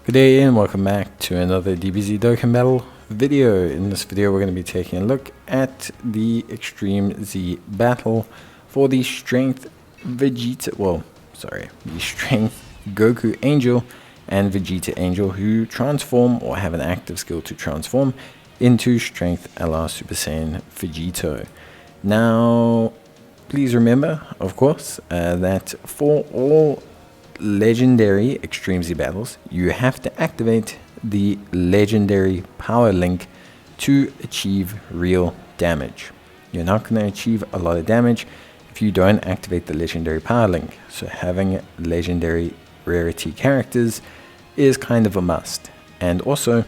Good day and welcome back to another Dbz Dokkan battle video. In this video we're going to be taking a look at the Extreme Z battle for the Strength Vegeta, the Strength Goku Angel and Vegeta Angel, who transform or have an active skill to transform into Strength LR Super Saiyan Vegeta. Now please remember, of course, that for all legendary Extreme Z battles, you have to activate the legendary power link to achieve real damage. You're not going to achieve a lot of damage if you don't activate the legendary power link. So having legendary rarity characters is kind of a must. And also,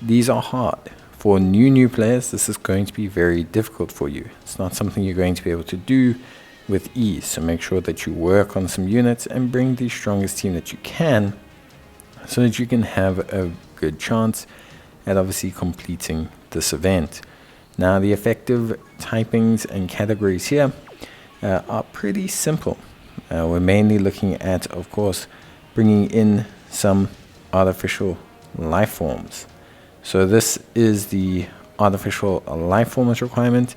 these are hard. For new players, this is going to be very difficult for you. It's not something you're going to be able to do with ease, so make sure that you work on some units and bring the strongest team that you can so that you can have a good chance at obviously completing this event. Now the effective typings and categories here are pretty simple. We're mainly looking at, of course, bringing in some artificial life forms. So this is the artificial life forms requirement.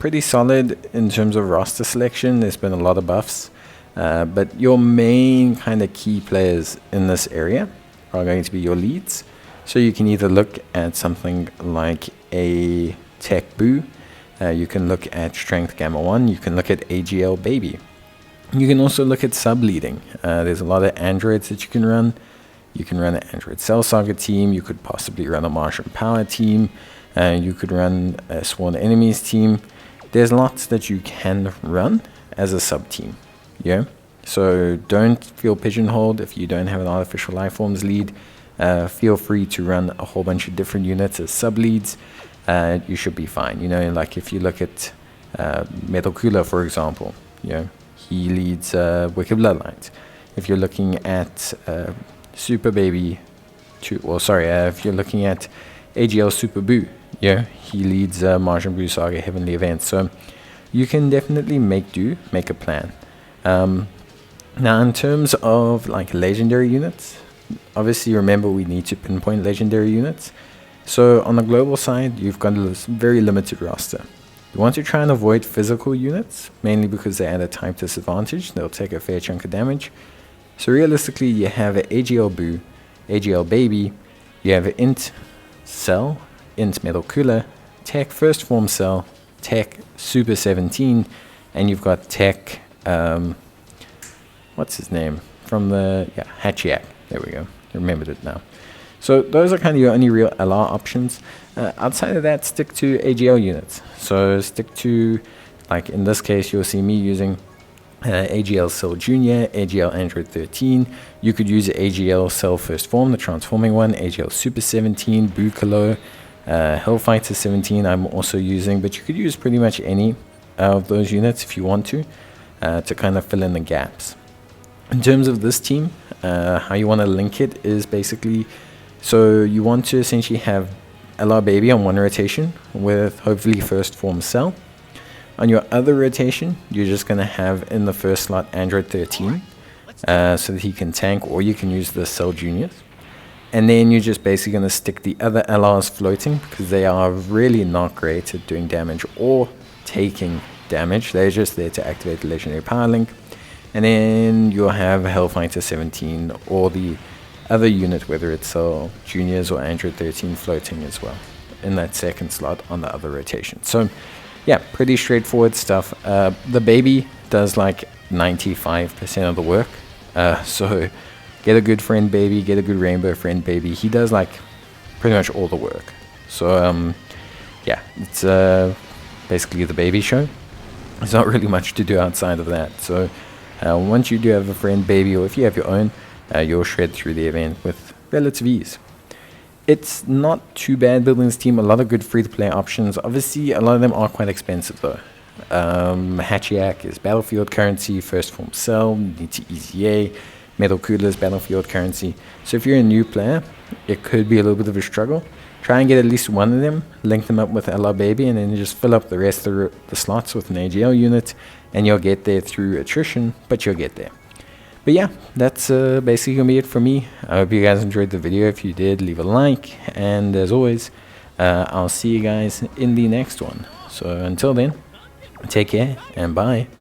Pretty solid in terms of roster selection. There's been a lot of buffs, but your main kind of key players in this area are going to be your leads. So you can either look at something like a Tech Boo, you can look at Strength Gamma 1, you can look at AGL Baby. You can also look at sub-leading. There's a lot of androids that you can run. You can run an Android Cell Saga team, you could possibly run a Martian Power team, you could run a Sworn Enemies team. There's lots that you can run as a sub-team, yeah? So don't feel pigeonholed if you don't have an artificial life forms lead. Feel free to run a whole bunch of different units as sub-leads. You should be fine. You know, like if you look at Metal Cooler, for example, you know, he leads Wicked Bloodlines. If you're looking at Super Baby, if you're looking at AGL Super Boo, yeah, he leads Martian Buu Saga Heavenly Events. So you can definitely make a plan. Now in terms of like legendary units, obviously remember we need to pinpoint legendary units. So on the global side, you've got a very limited roster. You want to try and avoid physical units, mainly because they add a type disadvantage. They'll take a fair chunk of damage. So realistically, you have an AGL Boo, AGL Baby, you have an Int Cell, Int Metal Cooler, Tech First Form Cell, Tech Super 17, and you've got Tech, what's his name? From the, Hachiak. There we go. Remembered it now. So those are kind of your only real LR options. Outside of that, stick to AGL units. So stick to, like in this case, you'll see me using AGL Cell Junior, AGL Android 13. You could use AGL Cell First Form, the transforming one, AGL Super 17, Bukalo, Hellfighter 17 I'm also using, but you could use pretty much any of those units if you want to kind of fill in the gaps. In terms of this team, how you want to link it is basically, so you want to essentially have LR Baby on one rotation with hopefully First Form Cell. On your other rotation, you're just going to have in the first slot Android 13 so that he can tank, or you can use the Cell Juniors. And then you're just basically going to stick the other LRs floating because they are really not great at doing damage or taking damage. They're just there to activate the legendary power link. And then you'll have Hellfighter 17 or the other unit, whether it's Cell Juniors or Android 13, floating as well in that second slot on the other rotation. So yeah, pretty straightforward stuff. The baby does like 95% of the work. So get a good friend baby, get a good rainbow friend baby. He does like pretty much all the work. So yeah, it's basically the baby show. There's not really much to do outside of that. So once you do have a friend baby, or if you have your own, you'll shred through the event with relative ease. It's not too bad building this team. A lot of good free-to-play options. Obviously, a lot of them are quite expensive though. Hachiak is battlefield currency. First Form Cell, need to EZA. Metal Cooler is battlefield currency. So if you're a new player, it could be a little bit of a struggle. Try and get at least one of them, link them up with LR Baby, and then just fill up the rest of the slots with an AGL unit, and you'll get there through attrition, but you'll get there. But yeah, that's basically gonna be it for me. I hope you guys enjoyed the video. If you did, leave a like, and as always, I'll see you guys in the next one. So until then, take care and bye.